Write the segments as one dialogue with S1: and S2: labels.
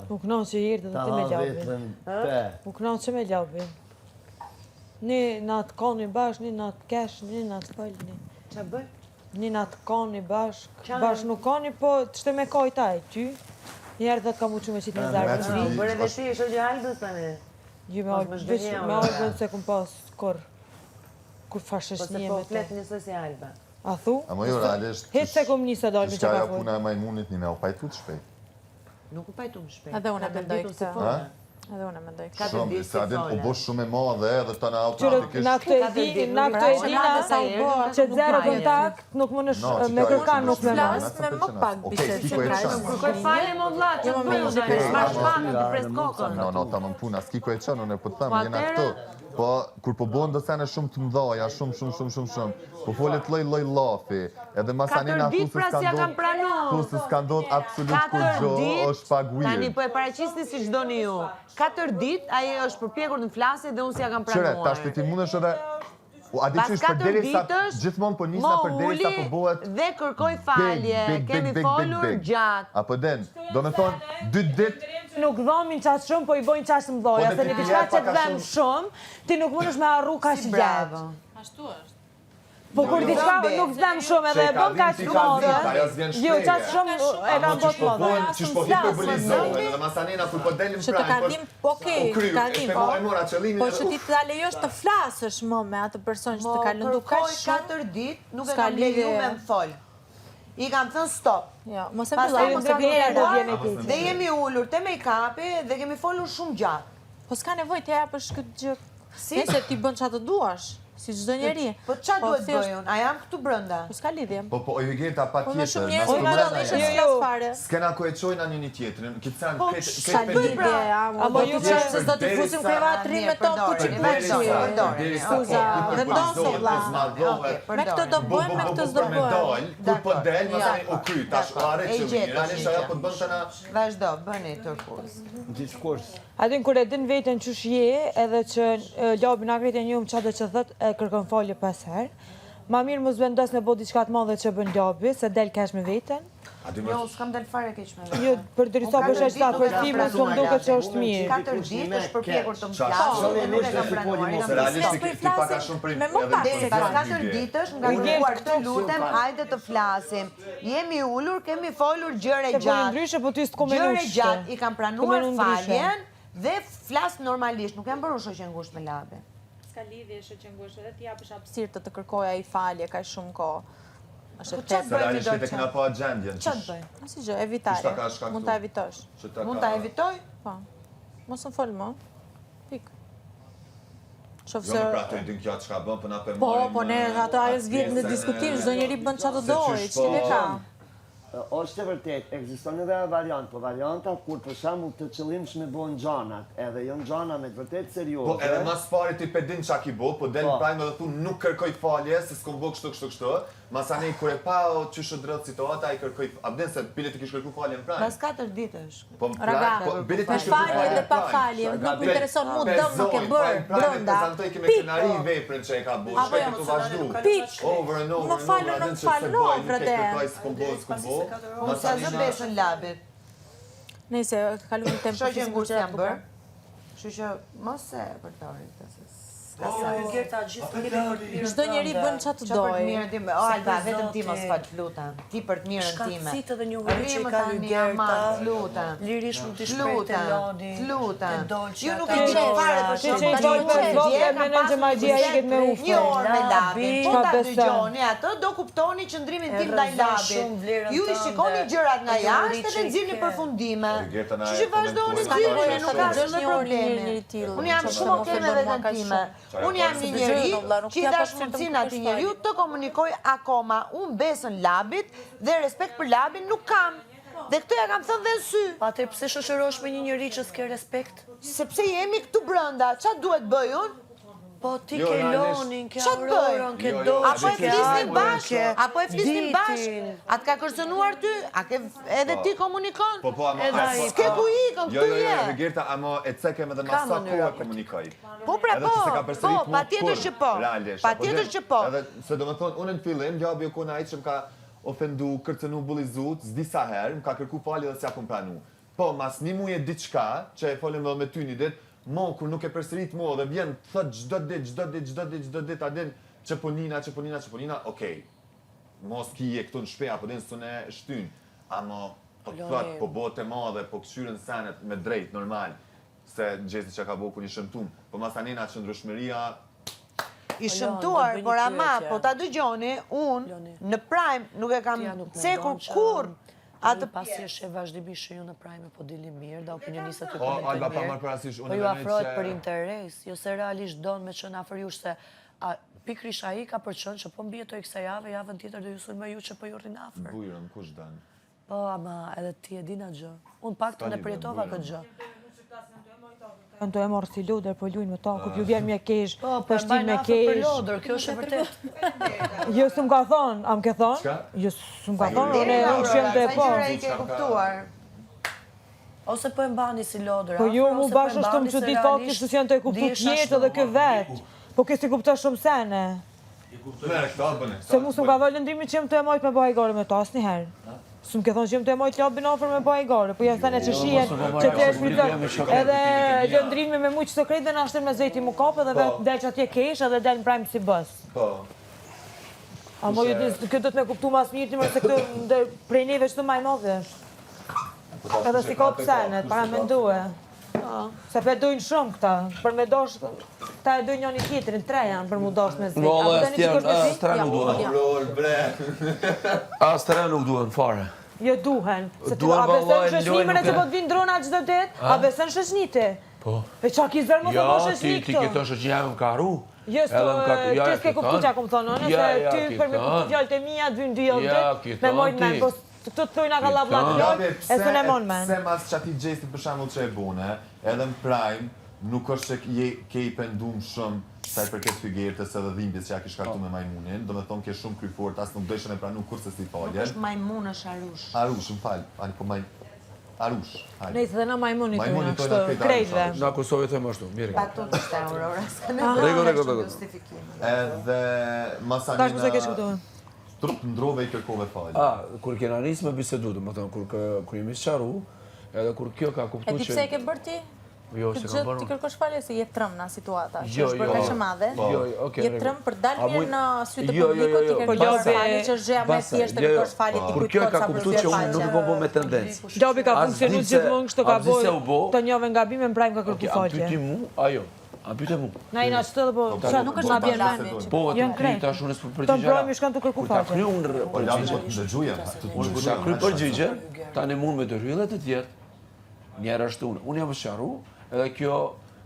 S1: U kënon që hirtë dhe ti me gjabin. U kënon që me gjabin. Një natë koni bashkë, një natë kesh, një natë falë.
S2: Qa bëj?
S1: Një natë koni bashkë, bashkë nuk koni, po të shte me kajta e ty. Njerë dhe të kam uqu me qitë me zarë.
S2: Bërë dhe ti, është gjë Albës tani?
S1: Ju me Albën se kum pas kur fashësh një me
S2: Po se po flet njësë si Alba.
S1: A thu?
S3: A më jo, realisht...
S1: Hetë se kum njësë dalë me që ka fërë.
S3: Puna e majmunit një me o pajtu të shpejt.
S2: Nuk u pajtu më shpejt.
S4: Edhe unë e mendoj këtë. Edhe unë e mendoj këtë.
S3: Shumë, se adin u bosh shumë e madhe edhe të në
S1: automatikisht... Na këtë e dina që të zero kontakt, nuk më nësh me kërkan nuk me
S4: flas me më pak bishet që ka shumë.
S2: Kërkoj fale më vla, që të bëjë në shmash pakën të pres kokën.
S3: No, ta më puna, s'ki ku e qënë, unë e po të thëmë, jena këtu. Po, kur po bojnë do sene shumë të mdhaja, shumë, po folet loj lafi, edhe masanina thu se s'ka ndodh absolut kur gjo, është pak weird.
S2: Tani, po e paraqisni si shdoni ju. 4 dit, aje është përpjekur në flasje dhe unë si ja kam pranuar.
S3: Qëre, ta shpeti mund është edhe... Pas 4 ditësh, më uli dhe kërkoj falje, kemi folur gjatë. Apo den, do me thonë, 2 ditë...
S1: Nuk dhomin qash shumë, po i bojnë qash mdoja, se një diçka që të dhem shumë, ti nuk mund është me arru ka që gjatë.
S4: Ashtu është.
S1: Po kur diçka nuk dhem shumë edhe e bën ka që modë, jo qash shumë e kam bot modë.
S3: Qish po hiperbolizohen edhe masanina kur po delim
S4: që të kallim, okej, kallim, po që ti të lejosh të flasësh më me atë person që të kalën duka shumë.
S2: 4 dit, nuk e kam leju me më folë. I kam thënë stop.
S4: Mos e filloj, mos e filloj.
S2: Dhe jemi ullur te make-upi dhe kemi folur shumë gjatë.
S4: Po s'ka nevoj të japësh këtë gjë. Nëse ti bën që të duash, si çdo njeri.
S2: Po qa duhet bëjun? A jam këtu brënda?
S4: Po s'ka lidhje.
S3: Po, Jurgeta, pa
S4: tjetër.
S3: S'kena ku e qojna një tjetërin.
S4: Po s'ka lidhje, amo ju që se s'do t'i fusim krevat rime tonë, po që përqyje. Skuza, vendoso vla. Me këtë do bëjmë, me këtë s'do bëjmë.
S3: Kur po del, më thani u kry, tash are që mirë, anisht aja po të bënë të na...
S2: Vazhdo, bëni tërkurs.
S5: Diskurs.
S1: Adin kur e din vetën që shje, edhe që lobin akrit e njëmë qa dhe që thët, e kërkon folje pas herë. Ma mirë mos vendos me bo diçka të madhe që bën lobi, se del kesh me vetën.
S2: Jo, s'kam del fare keq me vetën.
S1: Jo, për dërisa për shashta, për timë së më duke që është mirë.
S2: 4 ditë është përpjekur të më flasë, nuk e kam pranuar.
S3: Realisht ti paka shumë për
S2: Pas 4 ditësh nga kërkuar të lutem, hajde të flasim. Jemi ullur, kemi folur gjëre gjatë. Gjëre gjatë, i kam pranuar faljen dhe flasë normalisht, nuk jam bërë shoqe ngusht me labe.
S4: S'ka lidhje shoqe ngusht, edhe ti japësh hapësirë të kërkoja i falje, ka shumë kohë.
S3: Se realisht e këna po agendjen.
S2: Qa të bëjmë?
S4: Nësi gjë, evitare. Mund ta evitosh.
S2: Mund ta evitoj?
S4: Po. Mos në folë më. Pik.
S3: Jo me pra të idin kja që ka bën, për na për marim...
S4: Po, ne, ato ajo s'vjetë në diskutim, çdo njeri bën që të dojë, që ti ka.
S5: është e vërtet, ekziston edhe variant, po variantat kur për shembull të qëllimshme bëhen gjanat, edhe janë gjana me të vërtet serioze.
S3: Po edhe mas pari ti pedin çka ki bo, po del prajme dhe thu nuk kërkoj falje, se s'kom bo kështu, masani kur e pa qysh drejt situata ai kërkoj, abden se bile ti kish kërku falje në prajme.
S2: Pas 4 ditësh.
S3: Po
S4: bile ti kish kërku falje dhe pa falje, nuk më intereson mu dëm më ke bërë brenda.
S3: Prezantoj ke me skenari veprën që e ka bo, shkoj këtu vazhdu. Over and over,
S4: nuk falë,
S2: Unë sa zë besën labit.
S4: Nëse, kalu një tempo
S2: fizikë. Shoqe ngusht jam bërë. Që mos e përtorit të sësë.
S4: Çdo njeri bën çfarë të dojë.
S2: Alba, vetëm ti mos fal, lutem. Ti për të mirën time.
S6: Shkatësit edhe një uri që i ka Gerta,
S2: lutem.
S6: Lirish mund t'i shprejtë Lodi,
S2: lutem.
S6: Ju
S2: nuk e qenë fare për
S1: shumë. Që i dojë për vogë, me në gjëmagjia i këtë me ufë.
S2: Një orë me labit, po ta dëgjoni atë, do kuptoni qëndrimin tim ndaj labit. Ju i shikoni gjërat nga jashtë dhe nxirrni përfundime. Që vazhdoni nxirrni, nuk ka asnjë problemi. Unë jam shumë okay me veten time. Unë jam një njeri që i dash mundësin ati njeriu të komunikoj akoma. Unë besën labit dhe respekt për labin nuk kam. Dhe këtu ja kam thënë dhe në sy.
S6: Patër, pse shoqërosh me një njeri që s'ke respekt?
S2: Sepse jemi këtu brënda. Qa duhet bëj unë?
S6: Po ti ke Lonin, ke Aurorën, ke Doqë,
S2: apo e flisnin bashkë, apo e flisnin bashkë. A të ka kërcënuar ty? A ke edhe ti komunikon?
S3: Po,
S2: s'ke ku ikën, këtu je.
S3: Jo, Gerta, amo e cekem edhe masa kohë komunikoj.
S2: Po, pra pa tjetër që po. Pa tjetër që po.
S3: Se do me thonë, unë në fillim, gjabi u kuna i që më ka ofendu, kërcenu, bullizut, s'di sa herë, më ka kërku falje dhe s'ja kom pranu. Po, mas një muje diçka, që e folem dhe me ty një dit, kur nuk e përsërit mo dhe vjen, thët gjdo dit, a din, që okej. Mos ki e këtu në shpe, apo din së ne shtyn. Amo, po thët, po bote madhe, po këshyren senet me drejt, normal. Se gjesi që ka boku një shëmtum. Po mas anina që ndryshmëria...
S2: I shëmtuar, por ama, po ta dëgjoni, unë në prime nuk e kam cekur kur
S6: atë pasi është e vazhdimisht që ju në prime po dili mirë, da opinionistat ju komentojnë mirë, po ju afrohet për interes, jo se realisht donë me qënë afër jush se pikrish a i ka përqënë që po mbjetoj kësa javën tjetër dhe ju sulme ju që po ju rrinë afër.
S3: Bujrën, kush danë?
S6: Po, ama edhe ti e dina gjë. Unë pak të në përjetova këtë gjë.
S1: Në të e morë si loder, po lujnë me ta, ku ju vjen me kesh,
S6: për
S1: shtin me
S6: për
S1: kesh.
S6: loder, kjo është e vërtet.
S1: Jo s'm ka thonë, am ke thonë? Jo s'm ka thonë, unë e shem të e po.
S2: i ke kuptuar.
S6: Ose po e mbani si loder,
S1: Po ju mu bashkë është të më që ditë fakti që janë të e kuptu tjetë edhe kë vetë. Po kësi kupta shumë sene. Se mu s'm ka dhoj lëndrimi që jem të e majtë me bëha i gare me ta, asë njëherë. S'm ke thonë që jem të e majtë labin ofër me bëha i gare, po janë thane që shijen që të e shpritën edhe lëndrimi me mujtë që të krejt dhe në ashtër me zeti mu kapë edhe del që atje kesh edhe del në prajmë si bës. A mo këtë do të me kuptu mas mirë ti mërë se këtë prej neve që të maj modhe është. Edhe si ka pësenet, para me nduhe. Se për dojnë shumë këta, për me dosh, ta e dojnë njën i tjetërin, tre janë për mu dosh me zi.
S7: Vole, as tre nuk duhen. As tre nuk duhen, fare.
S1: Jo duhen. A besën shëshnimën e që po të vinë drona gjithë dhe dit? A besën shëshnite?
S7: Po.
S1: E qa ki zërë më të po shëshni
S7: Ti
S1: këto?
S7: këto shëshnja e më ka ru.
S1: Jo, ti s'ke kuptu që a kom thonë, se ty për me kuptu fjallët e mija, të vynë dy jo dit, me mojnë men, po këtë të thujna ka labla fjallë, e së ne mon men.
S3: Se mas që ati gjestit për shambull që e bune, edhe në prime, nuk është që ke i pendum shumë sa i përket figurës edhe dhimbjes që ja kish kartu me majmunin, do me thonë ke shumë kryfort, asë nuk dojshën e pranu kurse si faljen.
S2: Nuk është majmun, është arush.
S3: Arush, më falj, Arush.
S1: Nejtë dhe na majmunit të
S3: Majmunit
S1: në
S3: të
S1: kështë krejtve.
S7: Na Kosovë të më ashtu, mirë.
S2: Pa të të Aurora, s'ka në
S7: Rego.
S3: Edhe
S1: Tash mëse kesh
S3: masanina
S1: këtu.
S3: trup ndrove i kërkove falje.
S7: Kur kena nisë me bisedu, dhe më thonë, kur jemi qaru, edhe kur kjo ka
S4: E
S7: kuptu
S4: ti
S7: që...
S4: pse e ke bërë ti?
S7: Jo, se kam
S4: Ti
S7: bërë...
S4: kërkosh falje se je trëm në situata, që
S7: Jo,
S4: është bërë kaq e madhe.
S7: Jo, okej.
S4: Je trëm për dalje në sy të
S7: Jo,
S4: publikut, ti kërkosh
S1: Gjobi-
S4: falje që është gjëja më e thjeshtë të kërkosh falje ti
S7: Kur kjo e ka kuptu që unë nuk e kom bo me tendencë.
S1: Gjobi ka funksionu gjithmonë kështu ka bojë, të njove nga bime në prajmë ka kërku
S7: A
S1: falje.
S7: pyti mu? Ajo. A pyte mu?
S1: Na i na qëtë dhe po, nuk është nga bjerë me.
S7: Po, të
S1: Janë
S7: kry
S1: krejt.
S7: tash unë s'po
S1: Të
S7: përgjigja.
S1: mbrojmë i shkanë të kërku
S7: Kur ta kry
S1: falje.
S7: unë
S3: Po lavi po të dëgjujem.
S7: Unë kur ta kry përgjigje, tani mund me të rryllet të tjertë, njerë është unë. Unë jam sharu, edhe kjo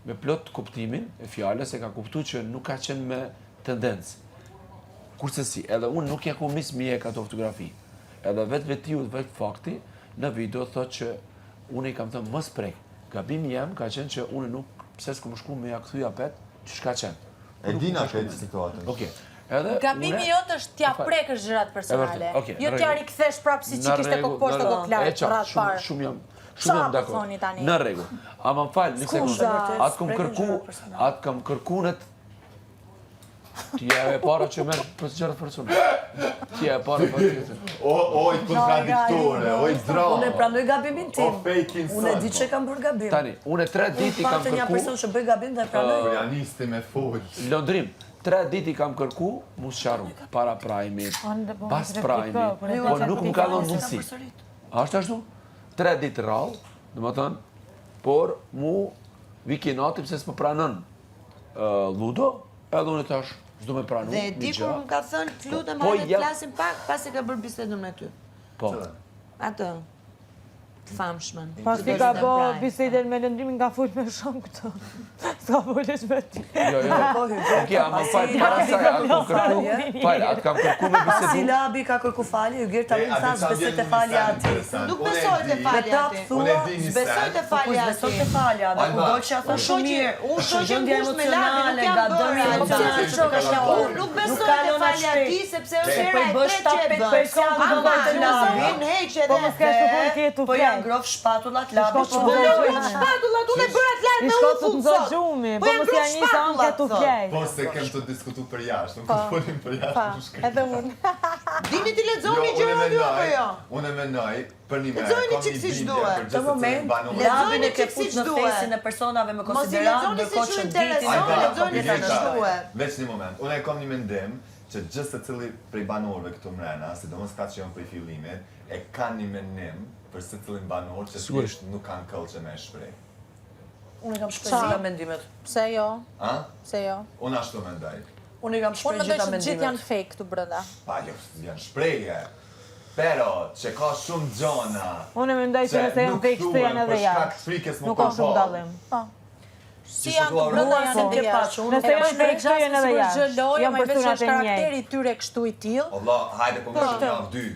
S7: me plot kuptimin e fjales e ka kuptu që nuk ka qenë me tendencë. Kurse si, edhe unë nuk ja ku mis mje ka të fotografi. Edhe vetë vetiu dhe vetë fakti, në video thot që unë i kam thënë mës prek. Gabimi jam ka qenë që unë nuk, pse s'kom shku me ja këthuja pet, që shka qenë.
S3: E dina këtë situatën.
S7: Okej. Edhe
S4: Gabimi jot është t'ja prekësh gjërat personale.
S7: okej,
S4: Jo t'ja rikthesh prapë si që kishte kokë poshtë apo t'larë rrath parë.
S7: Shumë jam
S4: Qa po
S7: dakord.
S4: thoni tani?
S7: Në rregull. Ama më fal, një sekondë.
S4: Skuza.
S7: Atë kam kërkunet ti e para që merr për gjëra personale. Ti e para për tjetër.
S3: Oj, kontradiktore, oj drama.
S6: Unë e pranoj gabimin tim.
S3: O fake insan.
S6: Unë e di që kam bërë gabim.
S7: Tani, unë 3 ditë i kam
S6: Faktë një person
S7: kërku
S6: që bëj gabim dhe e pranoj.
S3: Koreanisti me fol.
S7: Londrim. 3 ditë i kam kërku musharu para prajmit, pas prajmit, po nuk më ka dhënë mundësi. A është ashtu? 3 ditë rrallë, dhe më thënë, por mu vikinati pëse s'më pranën ludo, edhe unë tash s'do me pranu
S2: Dhe di kur më ka thënë, të lutem
S7: Po,
S2: hajde të
S7: jam-
S2: flasim pak, pas e ka bërë bisedën me ty.
S7: Po,
S2: Atë, të famshmen.
S1: Pas ti ka bo bisedën me lëndrimin nga full me shumë këto. S'ka follesh me ti.
S7: jo. Oke, ama falë, para saj, atë kam kërku, falë, atë kam kërku me
S6: Pasi
S7: bisedu.
S6: Labi ka kërku falje, Ygir tani më thanë zbesoj të falja ati.
S2: Nuk besoj të falja
S6: Ta
S2: ti.
S6: thua,
S2: Besoj të
S6: Kur
S2: falja
S6: zbesoj
S2: ti.
S6: të falja, dhe ku do që ato shumë mirë.
S2: Unë shoqë
S6: Gjendja
S2: ngushtë me Labi, nuk jam
S6: gadëmi
S2: bërë.
S6: emocionale që ka shkuar.
S2: Unë nuk besoj të falja ti, sepse është
S6: Po
S2: era
S6: i
S2: e
S6: bësh
S2: tretë që e
S6: 7
S2: bën.
S6: person do
S2: Ama,
S6: të Labi.
S2: unë heq
S1: Po
S2: edhe.
S1: më s'kesh të punë këtë
S6: Po
S1: të
S6: janë grof shpatullat Labi.
S1: Shko
S2: Po
S1: të
S2: jo, spatullat, unë e bëra të lartë me
S1: Shko
S2: unë
S1: të
S2: fund
S1: të
S2: sot.
S1: gjumë. shumë, po mos janë një sa unë këtu flej.
S3: Po se kem të diskutu për jashtë, unë këtë folim për jashtë në shkaj.
S4: Edhe unë.
S2: Dini ti lexoni gjëra ju apo jo?
S3: Unë mendoj, për një
S2: Lexoni
S3: merë,
S2: çik si duhet.
S6: Të moment, labin e ke fut në fesin e personave me konsiderat, ndërkohë që ditin
S2: lexoni si duhet.
S3: Veç një moment, unë e kam një mendim që gjithë se cili prej banorëve këtu mrena, sidomos ka që janë prej fillimit, e kanë një mendim për se cilin banor që thjesht nuk kanë këllë që me shprej.
S6: Unë kam shprej mendimet.
S4: Pse jo?
S3: A?
S4: Pse jo?
S3: Unë ashtu mendoj.
S6: Unë kam shprej gjitha mendimet.
S4: Gjithë janë fake këtu brenda.
S3: Pa, jo, janë shprejje. Pero, që ka shumë gjona.
S1: Unë mendoj që nëse janë fake se janë edhe jashtë. Nuk ka shumë dallim.
S4: Si janë të brenda janë edhe jashtë.
S1: Nëse janë fake se janë edhe jashtë.
S4: Janë me veç është karakteri tyre kështu i tillë.
S3: Allah, hajde po më shumë javë 2.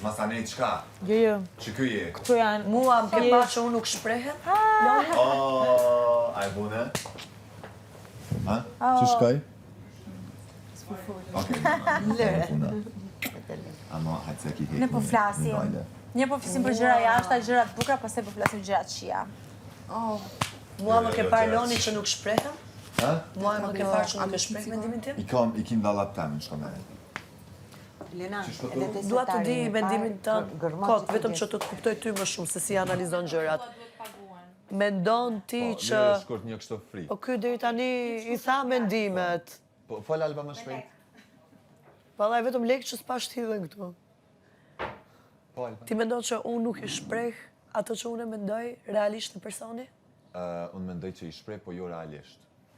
S3: Masanej qka?
S1: Jo.
S3: Që ky je?
S1: Këtu janë...
S6: Mua më ke pa që unë nuk shprehem?
S3: A e bune? Ha? Që shkaj? Okej, puna. Ama, hajtë se ki hekë.
S8: Ne po flasim. Ne po flasim për gjëra jashta, gjëra të bukura, pastaj po flasim gjëra të këqija.
S6: Mua më ke parë Loni që nuk shprehem?
S3: Ha?
S6: Mua më ke parë që nuk e shpreh mendimin tim?
S3: I kim dallat temë në shkomere.
S2: Lena,
S6: Dua të di mendimin tënë, kot, vetëm që të të kuptoj ty më shumë se si analizon gjërat. Mendon ti që...
S3: Shkurt një kështu fri.
S6: Po ky deri tani i tha mendimet.
S3: Po, fol Alba më shpejt.
S6: Vallai vetëm lekë që s'pa shtyhen këtu.
S3: Po, Alba.
S6: Ti mendon që unë nuk i shpreh ato që unë mendoj realisht në personi?
S3: Unë mendoj që i shprej, po jo realisht.